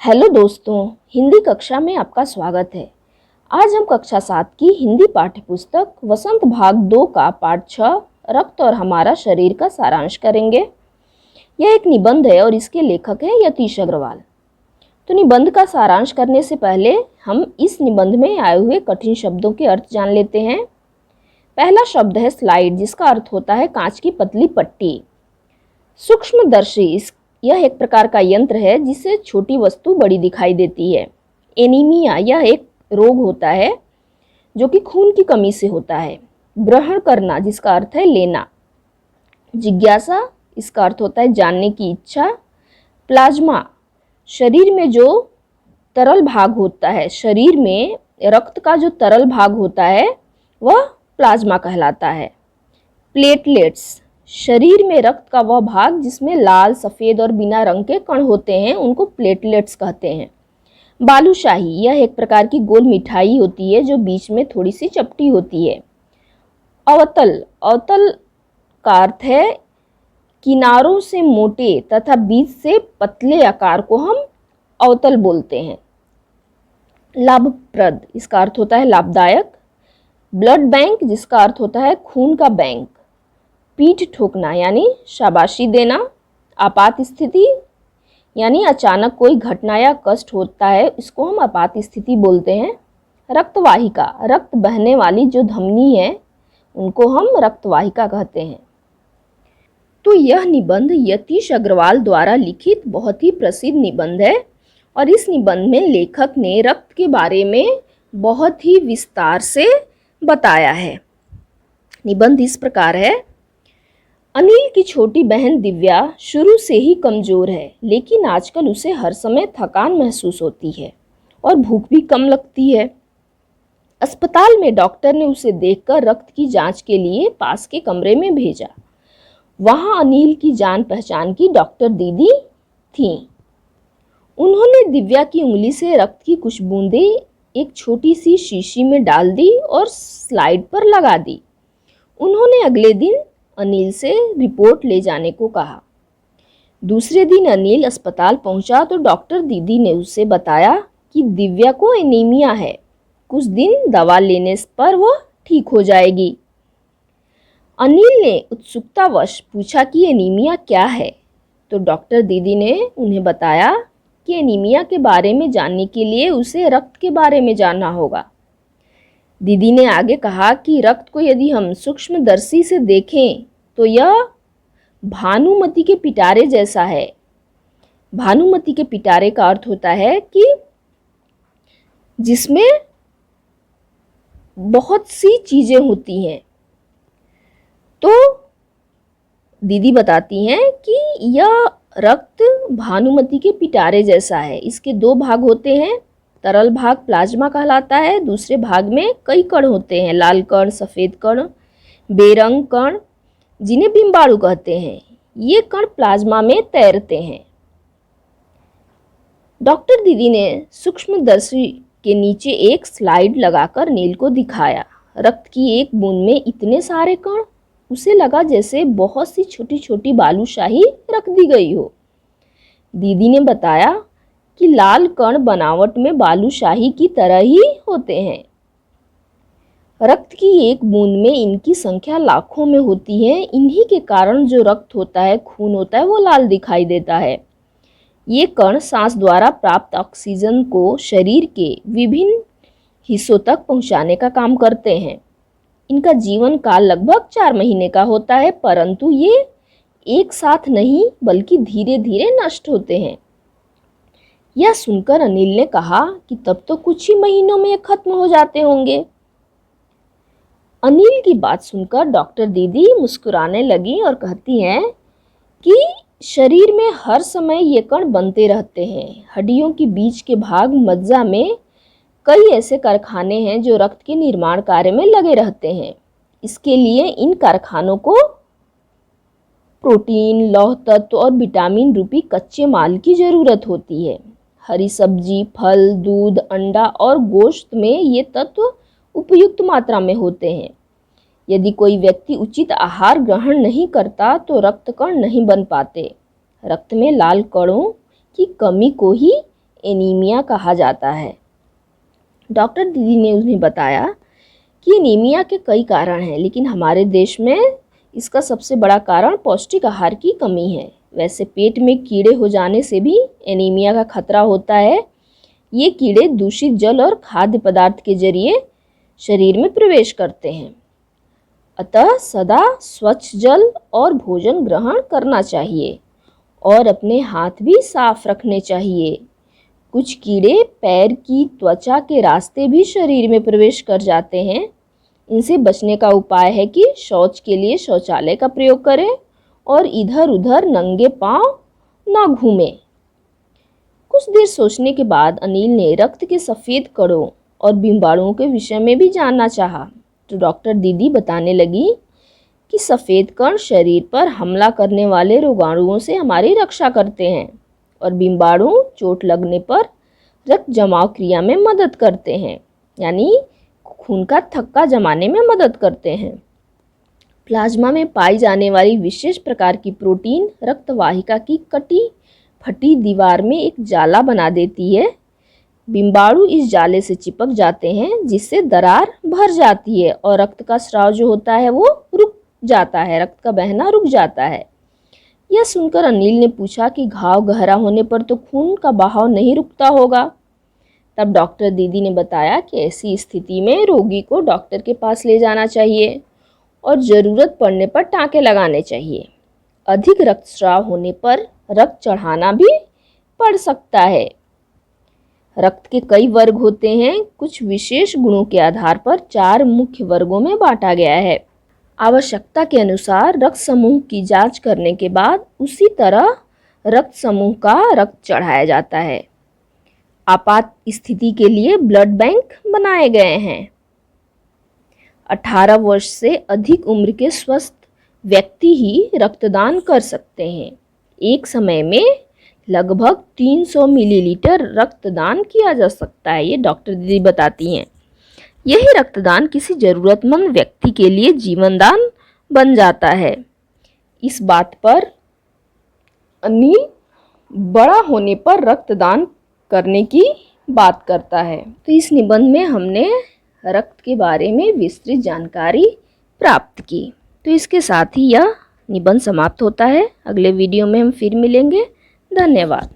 Hello दोस्तों, हिंदी कक्षा में आपका स्वागत है। आज हम कक्षा 7 की हिंदी पाठ्य पुस्तक वसंत भाग 2 का पाठ 6 रक्त और हमारा शरीर का सारांश करेंगे। यह एक निबंध है और इसके लेखक हैं यतीश अग्रवाल। तो निबंध का सारांश करने से पहले हम इस निबंध में आए हुए कठिन शब्दों के अर्थ जान लेते हैं। पहला शब्द है स्लाइड, जिसका अर्थ होता है कांच की पतली पट्टी। सूक्ष्मदर्शी, यह एक प्रकार का यंत्र है जिससे छोटी वस्तु बड़ी दिखाई देती है। एनीमिया, यह एक रोग होता है जो कि खून की कमी से होता है। ग्रहण करना, जिसका अर्थ है लेना। जिज्ञासा, इसका अर्थ होता है जानने की इच्छा। प्लाज्मा, शरीर में जो तरल भाग होता है, शरीर में रक्त का जो तरल भाग होता है वह प्लाज्मा कहलाता है। प्लेटलेट्स, शरीर में रक्त का वह भाग जिसमें लाल, सफ़ेद और बिना रंग के कण होते हैं, उनको प्लेटलेट्स कहते हैं। बालूशाही, यह एक प्रकार की गोल मिठाई होती है जो बीच में थोड़ी सी चपटी होती है। अवतल, अवतल का अर्थ है किनारों से मोटे तथा बीच से पतले आकार को हम अवतल बोलते हैं। लाभप्रद, इसका अर्थ होता है लाभदायक। ब्लड बैंक, जिसका अर्थ होता है खून का बैंक। पीठ ठोकना यानी शाबाशी देना। आपात स्थिति यानी अचानक कोई घटना या कष्ट होता है, इसको हम आपात स्थिति बोलते हैं। रक्तवाहिका, रक्त बहने वाली जो धमनी है उनको हम रक्तवाहिका कहते हैं। तो यह निबंध यतीश अग्रवाल द्वारा लिखित बहुत ही प्रसिद्ध निबंध है और इस निबंध में लेखक ने रक्त के बारे में बहुत ही विस्तार से बताया है। निबंध इस प्रकार है। अनिल की छोटी बहन दिव्या शुरू से ही कमज़ोर है, लेकिन आजकल उसे हर समय थकान महसूस होती है और भूख भी कम लगती है। अस्पताल में डॉक्टर ने उसे देखकर रक्त की जांच के लिए पास के कमरे में भेजा। वहां अनिल की जान पहचान की डॉक्टर दीदी थीं। उन्होंने दिव्या की उंगली से रक्त की कुछ बूंदें एक छोटी सी शीशी में डाल दी और स्लाइड पर लगा दी। उन्होंने अगले दिन अनिल से रिपोर्ट ले जाने को कहा। दूसरे दिन अनिल अस्पताल पहुंचा तो डॉक्टर दीदी ने उसे बताया कि दिव्या को एनीमिया है, कुछ दिन दवा लेने पर वह ठीक हो जाएगी। अनिल ने उत्सुकतावश पूछा कि एनीमिया क्या है, तो डॉक्टर दीदी ने उन्हें बताया कि एनीमिया के बारे में जानने के लिए उसे रक्त के बारे में जानना होगा। दीदी ने आगे कहा कि रक्त को यदि हम सूक्ष्मदर्शी से देखें तो यह भानुमति के पिटारे जैसा है। भानुमति के पिटारे का अर्थ होता है कि जिसमें बहुत सी चीजें होती हैं। तो दीदी बताती हैं कि यह रक्त भानुमति के पिटारे जैसा है। इसके दो भाग होते हैं। तरल भाग प्लाज्मा कहलाता है, दूसरे भाग में कई कण होते हैं, लाल कण, सफ़ेद कण, बेरंग कण, जिन्हें बिम्बाणु कहते हैं। ये कण प्लाज्मा में तैरते हैं। डॉक्टर दीदी ने सूक्ष्मदर्शी के नीचे एक स्लाइड लगाकर नील को दिखाया। रक्त की एक बूंद में इतने सारे कण, उसे लगा जैसे बहुत सी छोटी छोटी बालूशाही रख दी गई हो। दीदी ने बताया कि लाल कण बनावट में बालूशाही की तरह ही होते हैं। रक्त की एक बूंद में इनकी संख्या लाखों में होती है। इन्हीं के कारण जो रक्त होता है, खून होता है, वो लाल दिखाई देता है। ये कण सांस द्वारा प्राप्त ऑक्सीजन को शरीर के विभिन्न हिस्सों तक पहुंचाने का काम करते हैं। इनका जीवन काल लगभग 4 महीने का होता है, परंतु ये एक साथ नहीं बल्कि धीरे धीरे नष्ट होते हैं। यह सुनकर अनिल ने कहा कि तब तो कुछ ही महीनों में ये खत्म हो जाते होंगे। अनिल की बात सुनकर डॉक्टर दीदी मुस्कुराने लगी और कहती हैं कि शरीर में हर समय ये कण बनते रहते हैं। हड्डियों के बीच के भाग मज्जा में कई ऐसे कारखाने हैं जो रक्त के निर्माण कार्य में लगे रहते हैं। इसके लिए इन कारखानों को प्रोटीन, लौह तत्व और विटामिन रूपी कच्चे माल की जरूरत होती है। हरी सब्जी, फल, दूध, अंडा और गोश्त में ये तत्व उपयुक्त मात्रा में होते हैं। यदि कोई व्यक्ति उचित आहार ग्रहण नहीं करता तो रक्त कण नहीं बन पाते। रक्त में लाल कणों की कमी को ही एनीमिया कहा जाता है। डॉक्टर दीदी ने उन्हें बताया कि एनीमिया के कई कारण हैं, लेकिन हमारे देश में इसका सबसे बड़ा कारण पौष्टिक आहार की कमी है। वैसे पेट में कीड़े हो जाने से भी एनीमिया का खतरा होता है। ये कीड़े दूषित जल और खाद्य पदार्थ के जरिए शरीर में प्रवेश करते हैं। अतः सदा स्वच्छ जल और भोजन ग्रहण करना चाहिए और अपने हाथ भी साफ रखने चाहिए। कुछ कीड़े पैर की त्वचा के रास्ते भी शरीर में प्रवेश कर जाते हैं। इनसे बचने का उपाय है कि शौच के लिए शौचालय का प्रयोग करें और इधर उधर नंगे पांव न घूमें। कुछ देर सोचने के बाद अनिल ने रक्त के सफ़ेद कणों और बीमारियों के विषय में भी जानना चाहा। तो डॉक्टर दीदी बताने लगी कि सफ़ेद कण शरीर पर हमला करने वाले रोगाणुओं से हमारी रक्षा करते हैं और बीमारियों चोट लगने पर रक्त जमाव क्रिया में मदद करते हैं, यानी खून का थक्का जमाने में मदद करते हैं। प्लाज्मा में पाई जाने वाली विशेष प्रकार की प्रोटीन रक्त वाहिका की कटी फटी दीवार में एक जाला बना देती है। बीमाणु इस जाले से चिपक जाते हैं, जिससे दरार भर जाती है और रक्त का स्राव जो होता है वो रुक जाता है, रक्त का बहना रुक जाता है। यह सुनकर अनिल ने पूछा कि घाव गहरा होने पर तो खून का बहाव नहीं रुकता होगा। तब डॉक्टर दीदी ने बताया कि ऐसी स्थिति में रोगी को डॉक्टर के पास ले जाना चाहिए और ज़रूरत पड़ने पर टाँके लगाने चाहिए। अधिक रक्तस्राव होने पर रक्त चढ़ाना भी पड़ सकता है। रक्त के कई वर्ग होते हैं। कुछ विशेष गुणों के आधार पर 4 मुख्य वर्गों में बांटा गया है। आवश्यकता के अनुसार रक्त समूह की जांच करने के बाद उसी तरह रक्त समूह का रक्त चढ़ाया जाता है। आपात स्थिति के लिए ब्लड बैंक बनाए गए हैं। 18 वर्ष से अधिक उम्र के स्वस्थ व्यक्ति ही रक्तदान कर सकते हैं। एक समय में लगभग 300 मिलीलीटर रक्तदान किया जा सकता है, ये डॉक्टर दीदी बताती हैं। यही रक्तदान किसी ज़रूरतमंद व्यक्ति के लिए जीवनदान बन जाता है। इस बात पर अनिल बड़ा होने पर रक्तदान करने की बात करता है। तो इस निबंध में हमने रक्त के बारे में विस्तृत जानकारी प्राप्त की। तो इसके साथ ही यह निबंध समाप्त होता है। अगले वीडियो में हम फिर मिलेंगे। धन्यवाद।